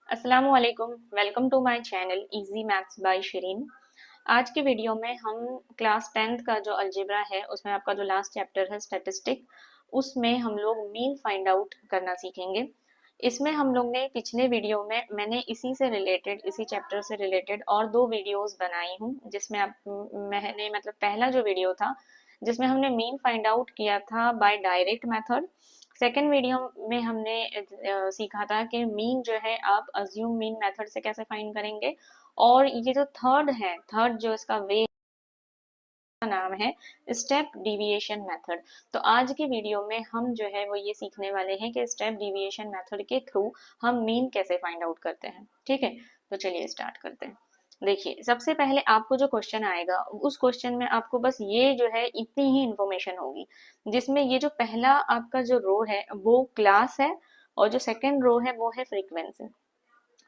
अस्सलाम वालेकुम। Welcome to my channel easy maths by Shireen. आज की वीडियो में हम क्लास 10th का जो अलजेब्रा है उसमें आपका जो लास्ट चैप्टर है स्टैटिस्टिक, उसमें हम लोग मीन फाइंड आउट करना सीखेंगे। इसमें हम लोग ने पिछले वीडियो में मैंने इसी से रिलेटेड, इसी चैप्टर से रिलेटेड और दो वीडियोस बनाई हूँ, जिसमें मैंने मतलब पहला जो वीडियो था जिसमें हमने मीन फाइंड आउट किया था by direct method. Second video में हमने सीखा था कि मीन जो है आप अज्यूम मीन मेथड से कैसे फाइंड करेंगे। और ये जो थर्ड है, थर्ड जो इसका वे का नाम है स्टेप डिविएशन मेथड। तो आज की वीडियो में हम जो है वो ये सीखने वाले हैं कि स्टेप डिविएशन मेथड के थ्रू हम मीन कैसे फाइंड आउट करते हैं। ठीक है, तो चलिए स्टार्ट करते हैं। देखिए, सबसे पहले आपको जो क्वेश्चन आएगा उस क्वेश्चन में आपको बस ये जो है इतनी ही इंफॉर्मेशन होगी, जिसमें ये जो पहला आपका जो रो है वो क्लास है और जो सेकंड रो है वो है फ्रीक्वेंसी।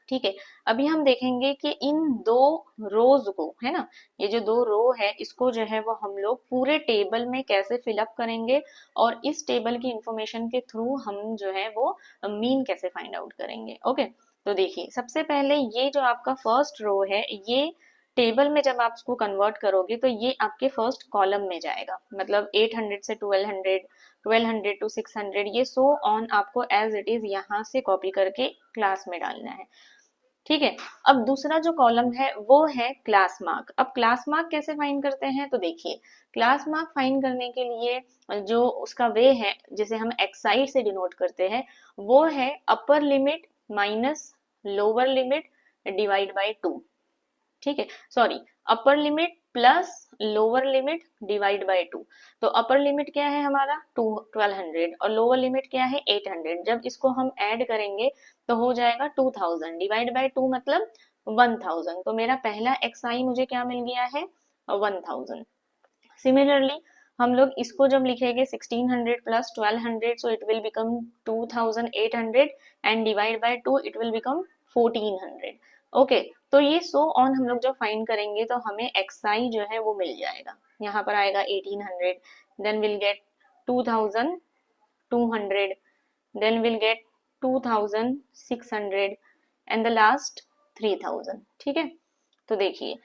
ठीक है, अभी हम देखेंगे कि इन दो रोज को, है ना, ये जो दो रो है इसको जो है वो हम लोग पूरे टेबल में कैसे फिलअप करेंगे और इस टेबल की इंफॉर्मेशन के थ्रू हम जो है वो मीन कैसे फाइंड आउट करेंगे। ओके, तो देखिए सबसे पहले ये जो आपका फर्स्ट रो है, ये टेबल में जब आप इसको कन्वर्ट करोगे तो ये आपके फर्स्ट कॉलम में जाएगा, मतलब 800 से 1200, 1200 टू 600, ये सो ऑन आपको एज इट इज यहाँ से कॉपी करके क्लास में डालना है। ठीक है, अब दूसरा जो कॉलम है वो है क्लास मार्क। अब क्लास मार्क कैसे फाइंड करते हैं, तो देखिए क्लास मार्क फाइंड करने के लिए जो उसका वे है जिसे हम एक्साइड से डिनोट करते हैं वो है upper limit minus lower limit divide by 2। ठीक है, sorry, upper limit plus lower limit divide by 2। तो अपर लिमिट क्या है हमारा 1200 और लोअर लिमिट क्या है 800। जब इसको हम ऐड करेंगे तो हो जाएगा 2000 डिवाइड बाय 2 मतलब 1000। तो मेरा पहला एक्स आई मुझे क्या मिल गया है 1000। सिमिलरली हम लोग इसको जब लिखेंगे 1600 plus 1200, so it will become 2800 and divide by 2 it will become 1400। Okay, तो ये सो ऑन हम लोग जब फाइंड करेंगे तो हमें एक्साई जो है वो मिल जाएगा। यहाँ पर आएगा 1800, then will get 2200, then will get 2600 and the last 3000। ठीक है, तो देखिए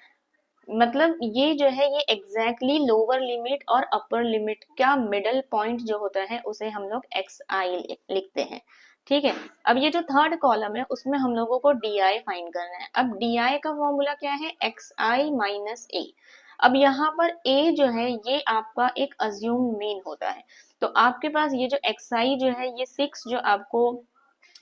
मतलब ये जो है ये एग्जैक्टली लोअर लिमिट और अपर लिमिट का मिडल पॉइंट जो होता है उसे हम लोग एक्स आई लिखते हैं। ठीक है, अब ये जो थर्ड कॉलम है उसमें हम लोगों को डी आई फाइंड करना है। अब डी आई का फॉर्मूला क्या है, एक्स आई माइनस ए। अब यहाँ पर ए जो है ये आपका एक अज्यूम मीन होता है। तो आपके पास ये जो एक्स आई जो है ये 6 जो आपको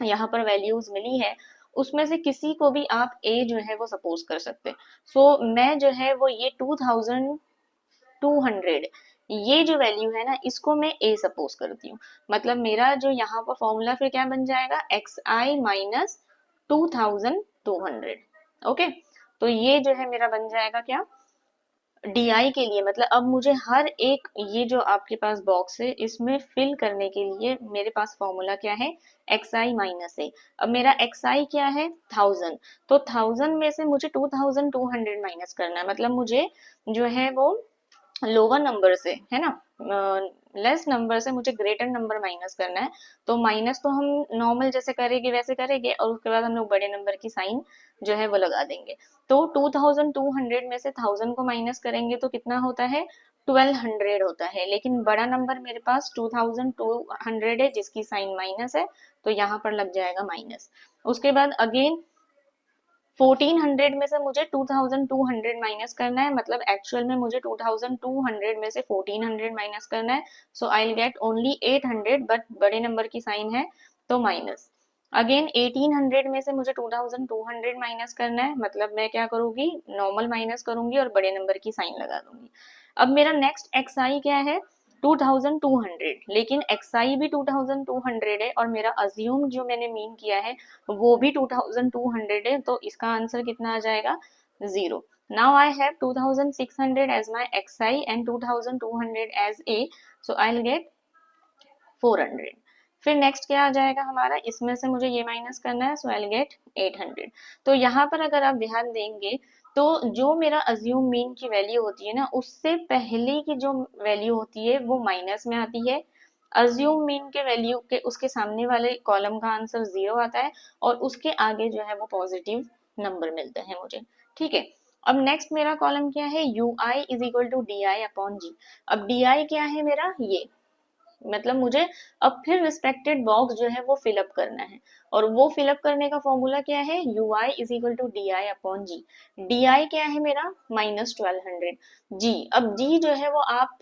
यहाँ पर वैल्यूज मिली है उसमें से किसी को भी आप ए जो है वो सपोज कर सकते हैं। सो मैं जो है वो ये 2200 ये जो वैल्यू है ना इसको मैं ए सपोज करती हूँ। मतलब मेरा जो यहाँ पर फॉर्मूला फिर क्या बन जाएगा, एक्स आई माइनस 2200। ओके, तो ये जो है मेरा बन जाएगा क्या, डीआई के लिए। मतलब अब मुझे हर एक ये जो आपके पास बॉक्स है इसमें फिल करने के लिए मेरे पास फॉर्मूला क्या है, एक्स आई माइनस ए। अब मेरा एक्स आई क्या है 1000, तो 1000 में से मुझे 2200 माइनस करना है। मतलब मुझे जो है वो लोअर नंबर से, है ना, लेस नंबर से मुझे ग्रेटर नंबर माइनस करना है। तो माइनस तो हम नॉर्मल जैसे करेंगे वैसे करेंगे और उसके बाद हम लोग बड़े नंबर की साइन जो है वो लगा देंगे। तो 2200 में से 1000 को माइनस करेंगे तो कितना होता है 1200 होता है, लेकिन बड़ा नंबर मेरे पास 2200 है जिसकी साइन माइनस है, तो यहाँ पर लग जाएगा माइनस। उसके बाद अगेन 1400 में से मुझे 2200 माइनस करना है, मतलब एक्चुअल में मुझे 2200 में से 1400 माइनस करना है। So I will get only 800, but बड़े नंबर की साइन है तो माइनस। अगेन 1800 में से मुझे 2200 माइनस करना है, मतलब मैं क्या करूंगी नॉर्मल माइनस करूंगी और बड़े नंबर की साइन लगा दूंगी। अब मेरा नेक्स्ट एक्स आई क्या है 2200, लेकिन एक्स आई भी 2200 है और मेरा अज्यूम जो मैंने मीन किया है वो भी 2200 है, तो इसका आंसर कितना आ जाएगा 0। Now I have 2600 as my xi and 2200 as a, so I will get 400। फिर नेक्स्ट क्या आ जाएगा हमारा, इसमें से मुझे ये माइनस करना है, सो आई विल गेट 800। तो यहाँ पर अगर आप ध्यान देंगे तो जो मेरा अज्यूम मीन की वैल्यू होती है ना उससे पहले की जो वैल्यू होती है वो माइनस में आती है, अज्यूम मीन के वैल्यू के उसके सामने वाले कॉलम का आंसर 0 आता है और उसके आगे जो है वो पॉजिटिव नंबर मिलते हैं मुझे, ठीक है। अब नेक्स्ट मेरा कॉलम क्या है, U I is equal to D I upon G. अब डी आई क्या है मेरा, ये मतलब मुझे अब फिर रिस्पेक्टेड बॉक्स जो है वो फिलअप करना है, और वो फिलअप करने का फॉर्मूला क्या है, U I is equal to D I upon G. D I क्या है मेरा, -1200 जी। अब जी जो है वो आप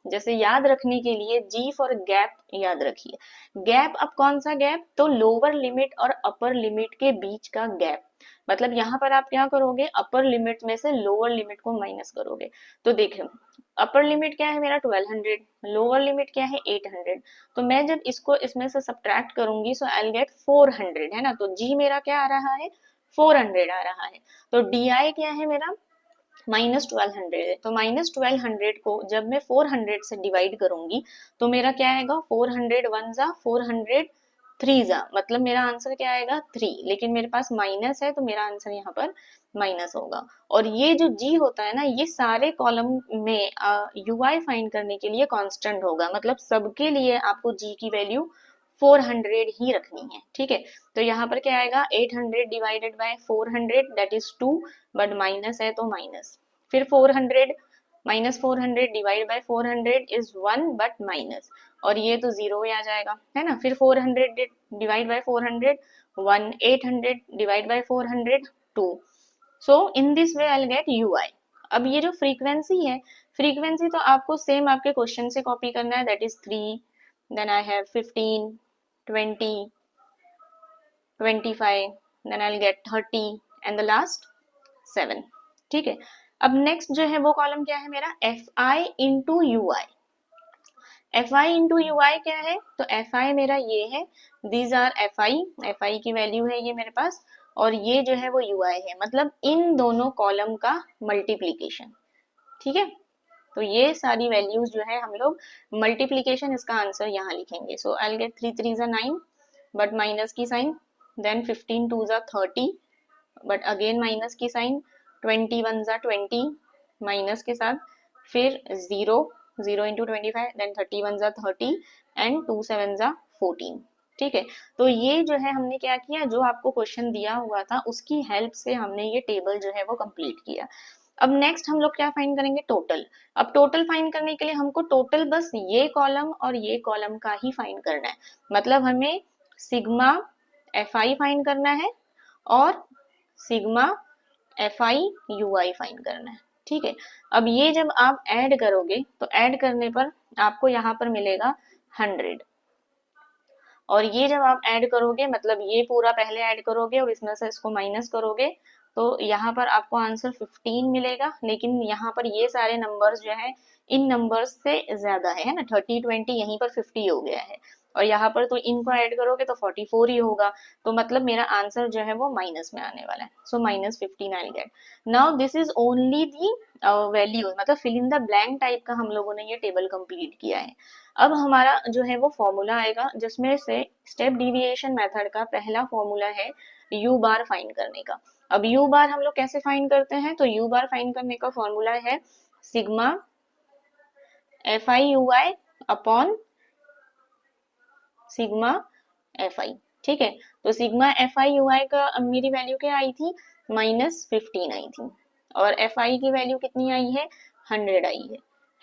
जैसे याद रखने के लिए जी फॉर गैप याद रखिए। गैप, अब कौन सा गैप, तो लोअर लिमिट और अपर लिमिट के बीच का गैप। मतलब यहाँ पर आप क्या करोगे, अपर लिमिट में से लोअर लिमिट को माइनस करोगे। तो देखो अपर लिमिट क्या है मेरा 1200, लोअर लिमिट क्या है 800। तो मैं जब इसको इसमें से सब्ट्रैक्ट करूंगी सो आई विल गेट 400, है ना। तो जी मेरा क्या आ रहा है, 400 आ रहा है। तो डी आई क्या है मेरा, -1200 है। तो -1200 को जब मैं 400 से डिवाइड करूंगी तो मेरा क्या आएगा, 400 वन जा 400 थ्री जा, मतलब मेरा आंसर क्या आएगा 3, लेकिन मेरे पास माइनस है तो मेरा आंसर यहाँ पर माइनस होगा। और ये जो जी होता है ना, ये सारे कॉलम में यू आई फाइंड करने के लिए कांस्टेंट होगा, मतलब सबके लिए आपको जी की वैल्यू 400 ही रखनी है, ठीक है। तो यहाँ पर क्या आएगा, 800 divided by 400 that is 2, but minus है तो माइनस, फिर 400 -400 divide by 400 is 1 but minus, और ये तो जीरो ही आ जाएगा, है ना। फिर 400 divide by 400 1, 800 divide by 400 2। So in this way I will get U I. अब ये जो फ्रीक्वेंसी है, फ्रीक्वेंसी तो आपको सेम आपके क्वेश्चन से कॉपी करना है, that is 3, then I have 15, 20, 25, then I will get 30 and the last 7, ठीक है। अब नेक्स्ट जो है वो कॉलम क्या है मेरा, F I into U I. F I into U I क्या है, तो एफ आई मेरा ये है, दीज आर एफ आई की वैल्यू है ये मेरे पास, और ये जो है वो यू आई है, मतलब इन दोनों कॉलम का मल्टीप्लीकेशन, ठीक है। तो ये सारी वैल्यूज जो है हम लोग मल्टीप्लीकेशन, इसका आंसर यहाँ लिखेंगे। सो आई विल गेट 3 3 जा 9 बट माइनस की साइन, देन 15 2 जा 30 बट अगेन माइनस की साइन, 21 जा 20 माइनस के साथ, फिर 0 0 इंटू 25, देन 31 जा 30 एंड 2 7 जा 14, ठीक है। तो ये जो है हमने क्या किया, जो आपको क्वेश्चन दिया हुआ था उसकी हेल्प से हमने ये टेबल जो है वो कंप्लीट किया। अब नेक्स्ट हम लोग क्या फाइंड करेंगे, टोटल। अब टोटल फाइंड करने के लिए हमको टोटल बस ये कॉलम और ये कॉलम का ही फाइंड करना है, मतलब हमें सिग्मा एफ आई फाइंड करना है और sigma F I you I find करना है, ठीक है। अब ये जब आप ऐड करोगे तो ऐड करने पर आपको यहाँ पर मिलेगा 100, और ये जब आप ऐड करोगे मतलब ये पूरा पहले ऐड करोगे और इसमें से इसको माइनस करोगे तो यहाँ पर आपको आंसर 15 मिलेगा, लेकिन यहाँ पर ये सारे नंबर्स जो है इन नंबर्स से ज्यादा है ना, 30 20 यहीं पर 50 हो गया है, और यहाँ पर तो इनको ऐड करोगे तो 44 ही होगा, तो मतलब मेरा आंसर जो है वो माइनस में आने वाला है। So -15 I get. Now this is only the value, मतलब fill in the blank type का हम लोगों ने ये टेबल कंप्लीट किया है। अब हमारा जो है वो फॉर्मूला आएगा, जिसमें से स्टेप डिविएशन मेथड का पहला फॉर्मूला है यू बार फाइंड करने का। अब यू बार हम लोग कैसे फाइंड करते हैं, तो यू बार फाइंड करने का फॉर्मूला है sigma F I you I upon sigma F I, ठीक है। तो सिग्मा एफ आई यू आई का मेरी वैल्यू क्या आई थी, -15 आई थी, और एफ आई की वैल्यू कितनी आई है, 100 आई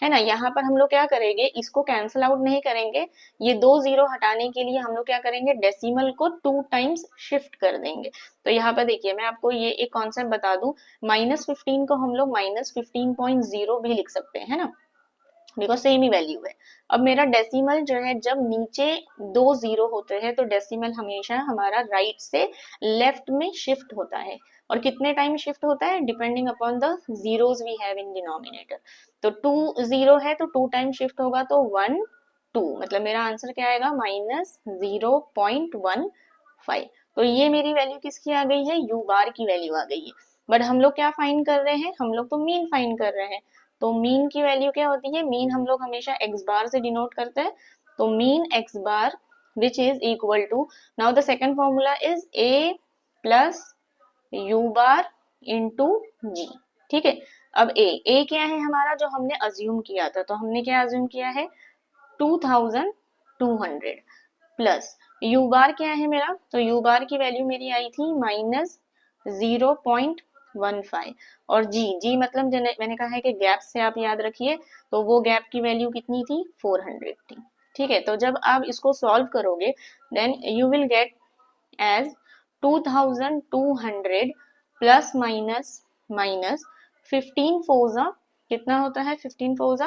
है ना। यहाँ पर हम लोग क्या करेंगे, इसको कैंसिल आउट नहीं करेंगे, ये 2 0 हटाने के लिए हम लोग क्या करेंगे, डेसिमल को 2 टाइम्स शिफ्ट कर देंगे। तो यहाँ पर देखिए मैं आपको ये एक कॉन्सेप्ट बता दूं, -15 को हम लोग -15.0 भी लिख सकते हैं, है ना, बिकॉज सेम ही वैल्यू है। अब मेरा डेसिमल जो है, जब नीचे 2 0 होते हैं तो डेसिमल हमेशा हमारा राइट से लेफ्ट में शिफ्ट होता है, और कितने टाइम शिफ्ट होता है, depending upon the zeros we have in denominator. तो 2 0 है तो 2 टाइम शिफ्ट होगा, तो 1 2, मतलब मेरा आंसर क्या आएगा, -0.15। तो ये मेरी वैल्यू किसकी आ गई है, यू बार की वैल्यू आ गई है। बट हम लोग क्या फाइंड कर रहे हैं, हम लोग तो मीन फाइंड कर रहे हैं। तो मीन की वैल्यू क्या होती है, मीन हम लोग हमेशा एक्स बार से डिनोट करते हैं, तो mean X bar which is equal to, now the second formula is A plus U bar into G, ठीक है। अब ए क्या है हमारा, जो हमने अज्यूम किया था, तो हमने क्या अज्यूम किया है 2000 200 प्लस यू बार क्या है मेरा, तो यू बार की वैल्यू मेरी आई थी -0.15 और जी मतलब मैंने कहा है कि गैप से आप याद रखिए, तो वो गैप की वैल्यू कितनी थी 400 थी। ठीक है, तो जब आप इसको सॉल्व करोगे then you will get as 2200 plus minus 15 four कितना होता है, 15 फोर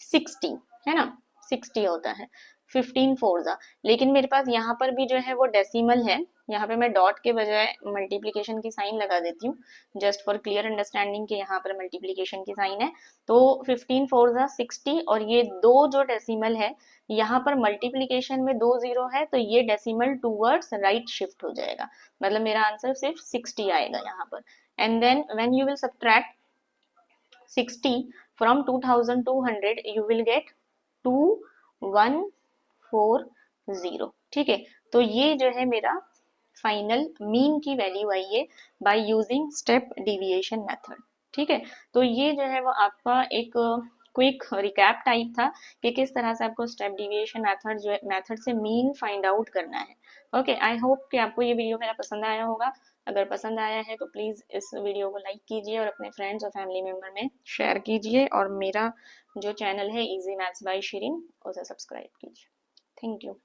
60 है ना, 60 होता है 15 फोर। लेकिन मेरे पास यहाँ पर भी जो है वो डेसिमल है, यहाँ पे मैं डॉट के बजाय मल्टीप्लीकेशन की साइन लगा देती हूँ जस्ट फॉर क्लियर अंडरस्टैंडिंग कि यहाँ पर मल्टीप्लीकेशन की साइन है। तो 15 फोर 60 और ये दो जो डेसिमल है, यहाँ पर मल्टीप्लीकेशन में 2 जीरो है तो ये डेसिमल टूवर्ड्स राइट शिफ्ट हो जाएगा, मतलब मेरा आंसर सिर्फ 60 आएगा यहाँ पर। And then when you will subtract 60 from 2200 you will get 2140। ठीक है, तो ये जो है मेरा फाइनल मीन की वैल्यू आई है by using step deviation method. ठीक है, तो ये जो है वो आपका एक क्विक रिकैप टाइप था कि किस तरह से आपको स्टेप डिविएशन मेथड जो है मेथड से मीन फाइंड आउट करना है। ओके, आई होप कि आपको ये वीडियो मेरा पसंद आया होगा। अगर पसंद आया है तो प्लीज़ इस वीडियो को लाइक कीजिए और अपने फ्रेंड्स और फैमिली मेम्बर में शेयर कीजिए और मेरा जो चैनल है इजी मैथ्स बाय शिरीन उसे सब्सक्राइब कीजिए। Thank you.